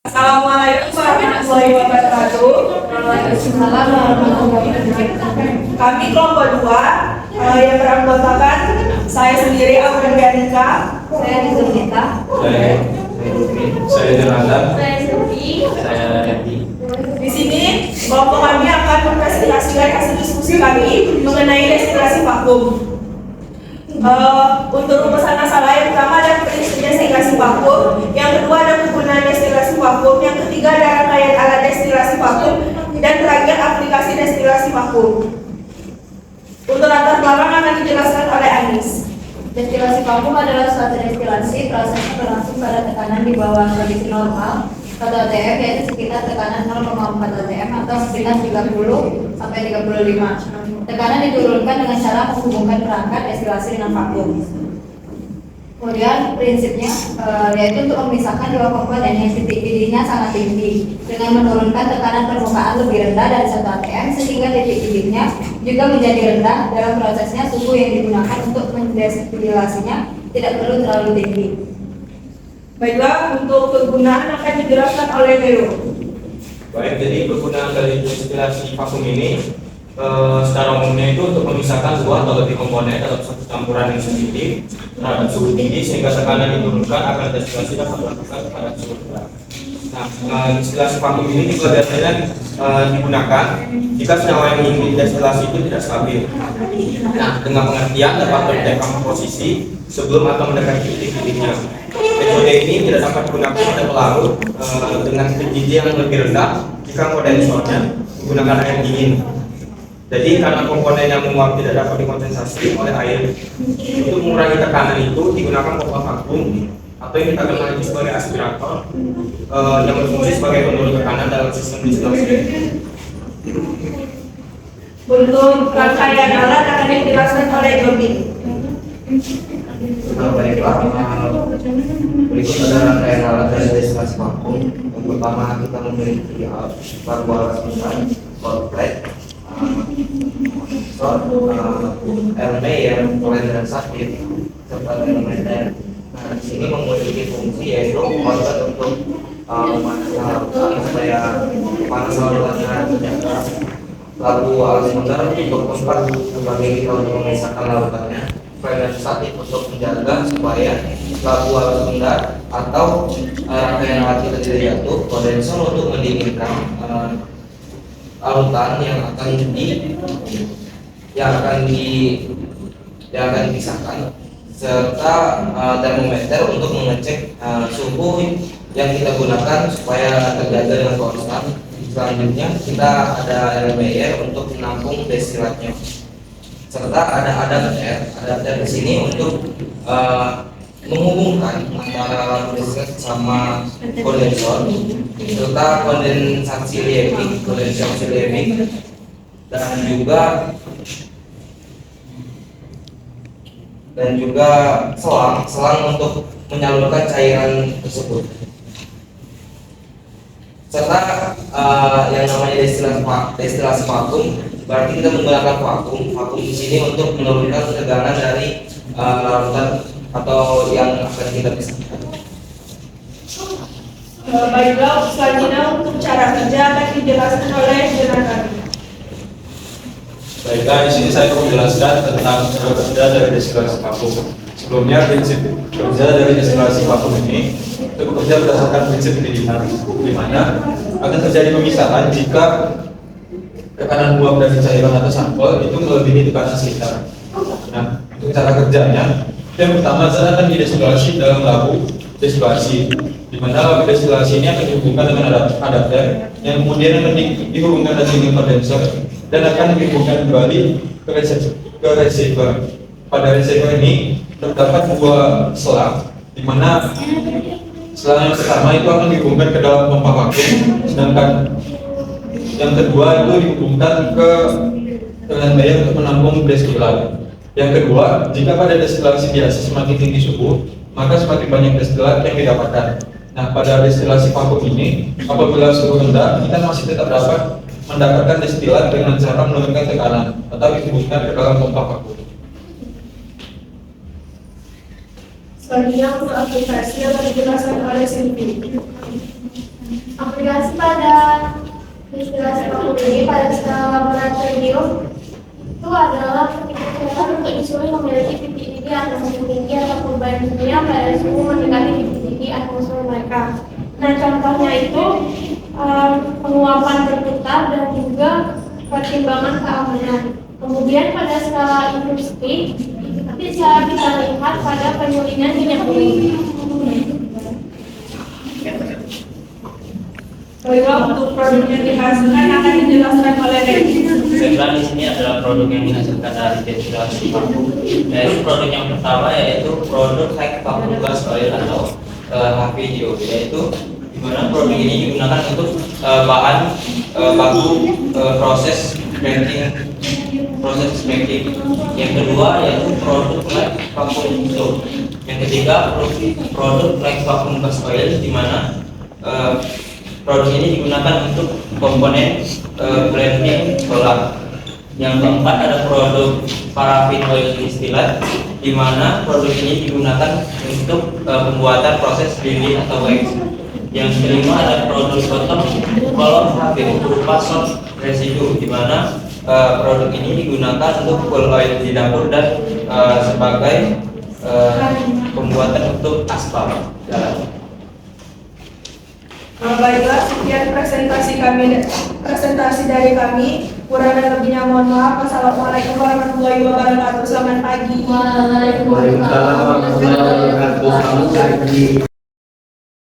Assalamualaikum warahmatullahi wabarakatuh. Waalaikumsalam warahmatullahi wabarakatuh. Kami kelompok 2 yang beranggotakan saya sendiri Aurel Bianika, Saya Nizamita. Saya Jonathan. Saya Sufi. Saya Randy. Di sini kelompok kami akan mempresentasikan hasil diskusi kami mengenai destilasi vakum. Untuk rumusan masalah yang pertama ada prinsip destilasi vakum, yang kedua ada penggunaan destilasi vakum, yang ketiga ada rangkaian alat destilasi vakum, dan terakhir aplikasi destilasi vakum. Untuk latar belakang akan dijelaskan oleh Anis. Destilasi vakum adalah suatu destilasi prosesnya berlangsung pada tekanan di bawah kondisi normal atau ATM, yaitu sekitar tekanan 0,4 ATM atau sekitar 30 sampai 35. Tekanan diturunkan dengan cara menghubungkan perangkat destilasi dengan vakum. Kemudian prinsipnya yaitu untuk memisahkan dua komponen yang titik didihnya sangat tinggi dengan menurunkan tekanan permukaan lebih rendah dari 1 atm sehingga titik didihnya juga menjadi rendah. Dalam prosesnya suhu yang digunakan untuk mendestilasinya tidak perlu terlalu tinggi. Baiklah, untuk kegunaan akan dijelaskan oleh Leo. Baik, jadi kegunaan dari destilasi vakum ini secara umumnya itu untuk memisahkan dua atau lebih komponen dalam satu campuran yang sensitif terhadap suhu tinggi sehingga tekanan diturunkan agar destilasi dapat dilakukan pada suhu rendah. Nah, destilasi vakum ini juga biasanya digunakan jika senyawa yang ingin destilasi itu tidak stabil. Nah, dengan pengertian dapat berdekat posisi sebelum atau mendekati titik didihnya. Metode ini tidak dapat digunakan pada pelarut dengan ketinggian yang lebih rendah jika kondensornya menggunakan air dingin. Jadi karena komponen yang menguap tidak dapat dikondensasi oleh air, untuk mengurangi tekanan itu digunakan pompa vakum atau yang kita kenal itu sebagai aspirator yang berfungsi sebagai penurun tekanan dalam sistem destilasi. Untuk rangkaian alat akan dijelaskan oleh Jomin. Baiklah, berikut ada rangkaian alat dari destilasi vakum. Yang pertama kita memiliki lampu alas mesin, cold plate, air kondensat serta termometer. Nah, di sini memiliki fungsi yaitu outlet untuk memanaskan larutan supaya panas larutannya terjaga. Lalu alas meter untuk tempat sebagai kita untuk memisahkan larutannya. Kondensatif untuk menjaga supaya labu alas benda atau rangkaian alat kita tidak jatuh. Kondensor untuk mendinginkan larutan yang akan dipisahkan, serta termometer untuk mengecek suhu yang kita gunakan supaya terjaga dengan konstan. Selanjutnya kita ada air Meyer untuk menampung destilatnya, serta ada adapter di sini untuk menghubungkan antara lampu destilat sama kondensor, serta kondensasi liebig dan juga selang untuk menyalurkan cairan tersebut, serta yang namanya destilasi vakum. Berarti kita menggunakan vakum di sini untuk menurunkan ketegangan dari larutan atau yang akan kita pisahkan. Baiklah, selanjutnya untuk cara kerja akan dijelaskan oleh Jonathan. Baiklah, di sini saya akan menjelaskan tentang cara kerja dari destilasi vakum. Sebelumnya, prinsip kerja dari destilasi vakum ini itu bekerja berdasarkan prinsip pilihan, di mana akan terjadi pemisahan jika tekanan uap dari cairan atau sampel itu melebihi tekanan sekitar. Nah, untuk cara kerjanya, yang pertama zat akan didestilasi dalam labu destilasi, di mana labu destilasi ini akan dihubungkan dengan adapter yang kemudian akan dihubungkan dengan kondenser dan akan dihubungkan kembali ke receiver. Pada receiver ini terdapat dua selang, di mana selang yang pertama itu akan dihubungkan ke dalam pompa vakum, sedangkan yang kedua itu dihubungkan ke Meyer untuk menampung destilat. Yang kedua, jika pada destilasi biasa semakin tinggi suhu, maka semakin banyak destilat yang didapatkan. Nah, pada destilasi vakum ini, apabila suhu rendah, kita masih tetap dapat mendapatkan destilat dengan cara menurunkan tekanan atau dihubungkan ke dalam pompa vakum. Selanjutnya untuk aplikasi yang dijelaskan oleh Silvi. Aplikasi pada destilasi vakum ini pada skala laboratorium itu adalah ketika cairan untuk disuruh memiliki titik didih atmosfer tinggi atau perubahan kimia pada suhu mendekati titik didih atmosfer mereka. Nah, contohnya itu penguapan berputar dan juga pertimbangan keamanan. Kemudian pada skala industri bisa kita lihat pada penyulingan minyak bumi. Baiklah, untuk produk yang dihasilkan akan dijelaskan oleh Regi. Baiklah, di sini adalah produk yang dihasilkan dari destilasi vakum. Yaitu produk yang pertama yaitu produk high vacuum gas oil atau HVGO, yaitu di mana produk ini digunakan untuk bahan baku proses cracking. Yang kedua yaitu produk light vacuum tube. Yang ketiga produk light vacuum gas oil, di mana produk ini digunakan untuk komponen blending solar. Yang keempat ada produk paraffin oil distillate, di mana produk ini digunakan untuk pembuatan proses lilin atau wax. Yang kelima ada produk bottom column HV berupa soft residue, di mana produk ini digunakan untuk fuel oil di dapur dan sebagai pembuatan untuk aspal. Baiklah, sekian presentasi dari kami. Kurang dan lebihnya mohon maaf. Wassalamualaikum warahmatullahi wabarakatuh. Selamat pagi. Waalaikumsalam warahmatullahi wabarakatuh. Selamat pagi.